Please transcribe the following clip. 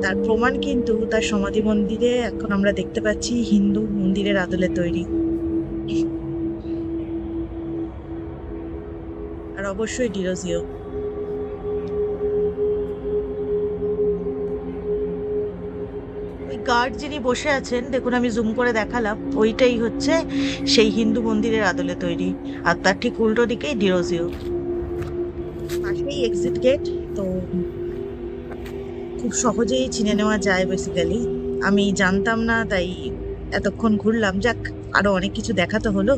তার প্রমাণ কিন্তু তার সমাধি মন্দিরে এখন আমরা দেখতে পাচ্ছি হিন্দু মন্দিরের আদলে তৈরি। আর অবশ্যই ডিরোজিও। ওই গার্ড যিনি বসে আছেন দেখুন, আমি জুম করে দেখালাম, ওইটাই হচ্ছে সেই হিন্দু মন্দিরের আদলে তৈরি। আর তার ঠিক উল্টো দিকেই ডিরোজিও, পাশেই এক্সিট গেট। তো খুব সহজেই চিনে নেওয়া যায় বেসিক্যালি। আমি জানতাম না, তাই এতক্ষণ ঘুরলাম। যাক, আরো অনেক কিছু দেখাতে হলো।